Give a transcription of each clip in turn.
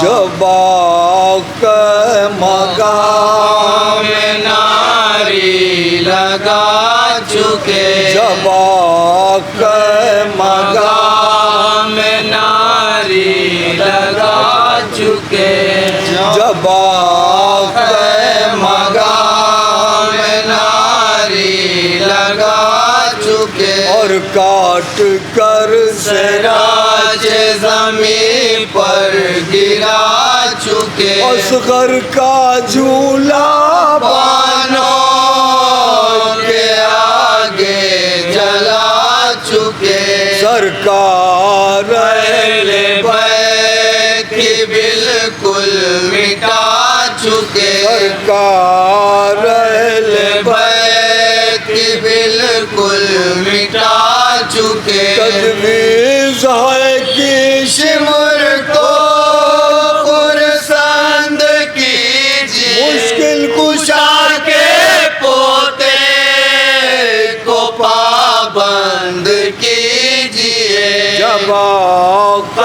جب آق مقام ناری لگا چکے جب آق مقام ناری لگا چکے جب آق مقام ناری لگا چکے اور کاٹ کر سراج زمین پر گرا چکے اصغر کا جھولا بانوں کے آگے جلا چکے سرکار اہل بیت کی بالکل مٹا چکے سرکار اہل بیت کی بالکل مٹا چکے تجویز ہے کہ شمر کو خرسند کیجیے مشکل کشا کے پوتے کو پابند کیجیے جب آق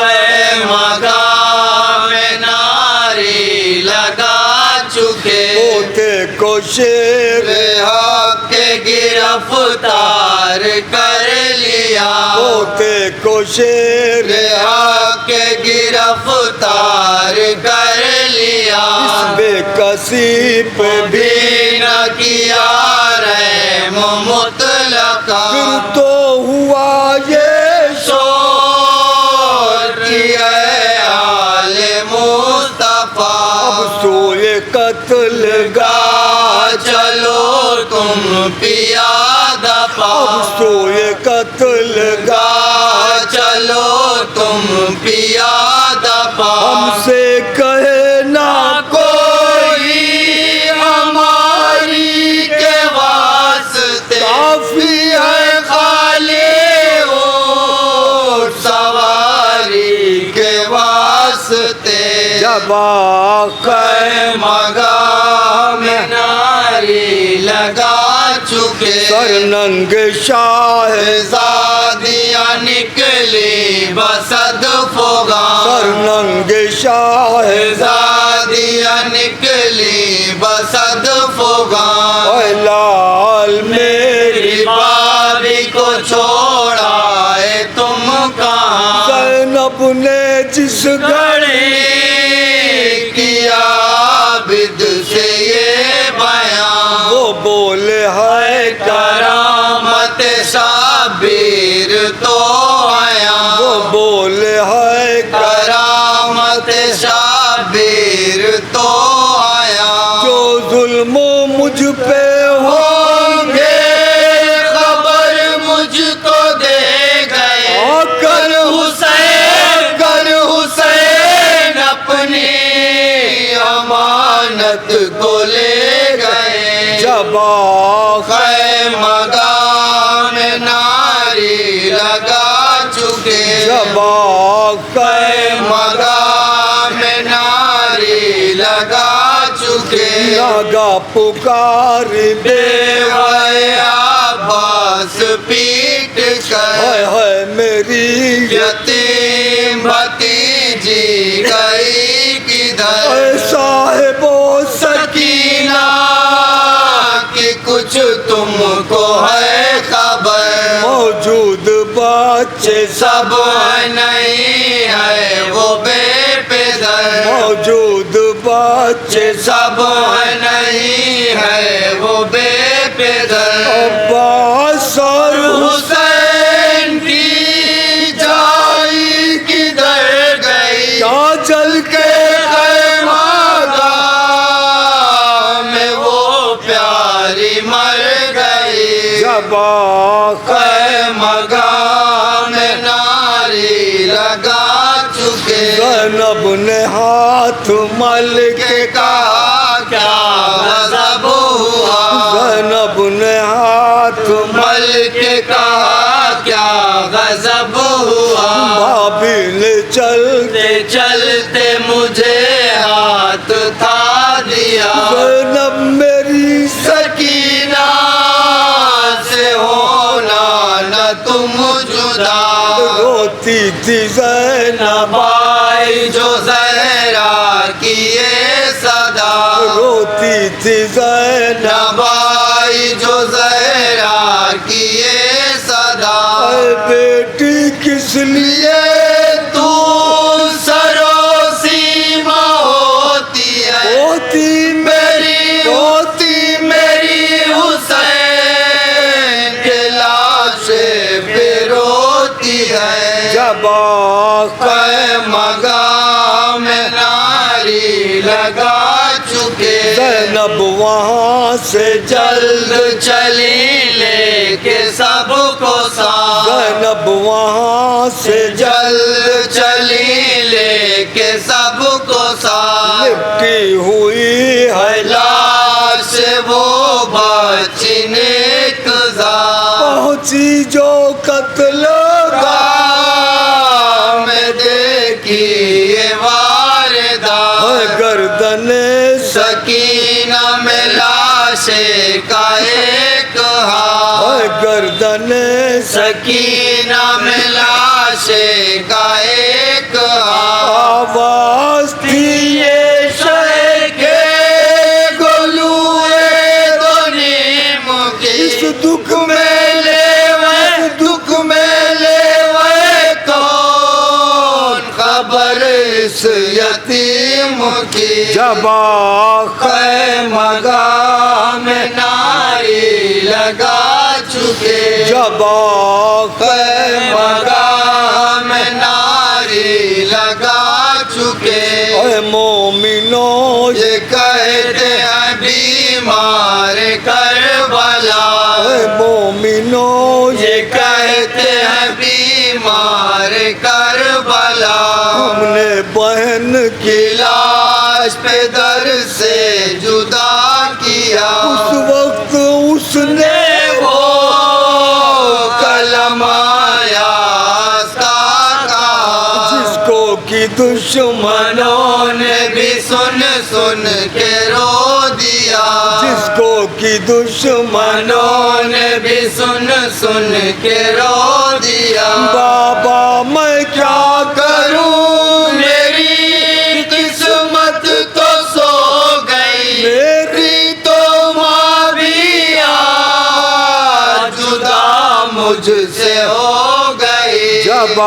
مقام ناری لگا چکے پوتے کو شیر حق کے گرفتار کر لیا پوتے کو شیر حق کے گرفتار کر لیا بے کسی پہ بھی بھی نہ کیا رحم مطلقہ پھر تو ہوا یہ سوچ ہے آل مصطفیٰ اب سوئے قتل گا چلو تم پیادہ پا اب سوئے قتل گا چلو تم پیادہ پا ہم سے کہے نہ کوئی ہماری کے واسطے کافی ہے خالی اور سواری کے واسطے جب آق مقام ناری لگا چکے سرننگ شاہ زادیاں نکلی بسد فوگا سرننگ شاہ زادیاں نکلی بسد فوگا اے لال میری میری بابی کو چھوڑا ہے تم کہاں زینب نے جس گھڑی کیا عابد سے یہ بیان وہ بولے ہے کرامت شبیر تو آیا وہ بولے ہے کرامت شبیر تو آیا جو ظلم مجھ پہ ہو ہوں گے خبر مجھ کو دے گئے آ کر حسین اپنی امانت کو لے گئے جب آق مقام ناری لگا چکے جب آق مقام ناری لگا چکے ناگا پکار بے عباس پیٹ کر ہے میری یتیم بھتیجی گئی کدھر اے صاحب و سکینہ کہ کچھ تم کو ہے خبر موجود بچے سب نہیں ہے وہ بے پدر موجود بچے سب نہیں ہے وہ بے پدر عباس اور حسین کی جائی کدھر گئی کیا جل کے میں وہ پیاری مر گئی جب آق مقام ناری لگا چکے زینب نے ہاتھ مل کے کہا کیا غضب ہوا زینب نے ہاتھ مل کے کہا کیا غضب ہوا بھابھی نے چلتے چلتے مجھے ہاتھ تھا دیا زینب میری سکینہ سے ہونا نہ تم جدا روتی تھی زینب بائی جو زہرا ہوتی تھی زینب نبائی جو زہرا کی یہ صدا اے بیٹی کس لیے تو سرو سیما ہوتی ہے ہوتی ہوتی میری حسین کے لاش پہ روتی ہے جب مقام ناری لگا چکے زینب وہاں سے جلد چلی لے کے سب کو ساتھ زینب وہاں سے جلد چلی لے کے سب کو ساتھ لپٹی ہوئی ہے لاش وہ بچی نیک ذات پہنچی جو قتل کا میں دیکھی یہ واردات ہے گردن سکینہ میں لاش کا ایک ہاتھ ہے گردن سکینہ میں لاش کا ایک ہاتھ آواز تھی یہ شہر کے گلوئے دو نیم کی اس دکھ میں دکھ میں لے کون خبر اس یتیم کی جب مقام ناری لگا چکے جب مقام ناری لگا چکے اے مومنوں یہ کہتے ہیں بیمار کربلا اے مومنوں یہ کہتے ہیں بیمار کربلا ہم نے بہن کی لاش پہ در سے جدا کیا اس وقت اس نے وہ کلم آیا کہا جس کو کی دشمن منوں نے بھی سن سن کے رو دیا جس کو کی دشمن منوں نے بھی سن سن کے رو دیا بابا میں کیا کروں میری قسمت تو سو گئی میری تو ماں بھی آج جدا مجھ سے ہو گئی جب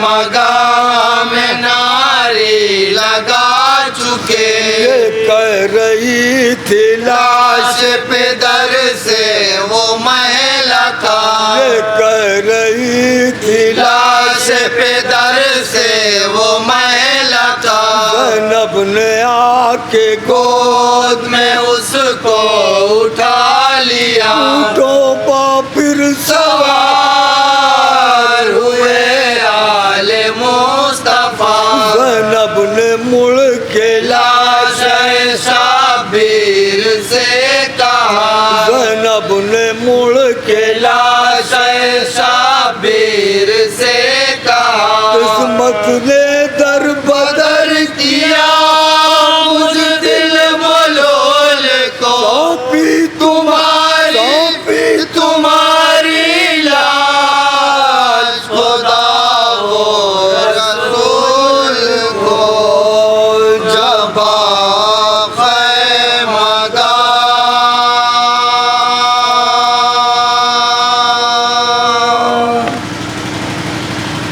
مقام ناری لگا چکے یہ کہہ رہی تھی لاش پہ در سے وہ محلہ تھا یہ کہہ رہی تھی لاش پہ در سے وہ محلہ تھا زینب نے آ کے گود میں اس کو اٹھا لیا گھوٹوں پا پھر سوار ہوئے آل مصطفیٰ زینب نے مڑ کے لاش شبیر سے کہا زینب نے مڑ کے لاش شبیر سے کہا قسمت نے